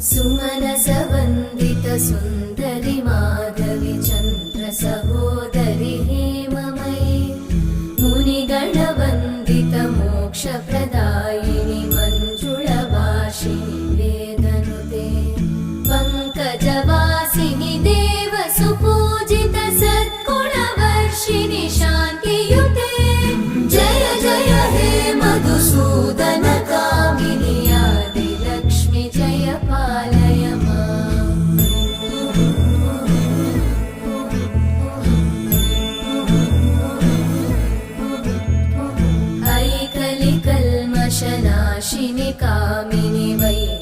सुमनसवन्दित सुन्दरि माधवि चन्द्र सहोदरि हेममयि मुनिगणवन्दित मोक्षप्रदायिनि मञ्जुळभाषिणि वेदनुते पङ्कजवासिनि देवसुपूजित सद्गुणवर्षिणि शान्तियुते जय जय हे मधुसूदन कामिनि आदिलक्ष्मि जय पालय माम्। ऐकलिकल्मषनाशिनि कामिनि वै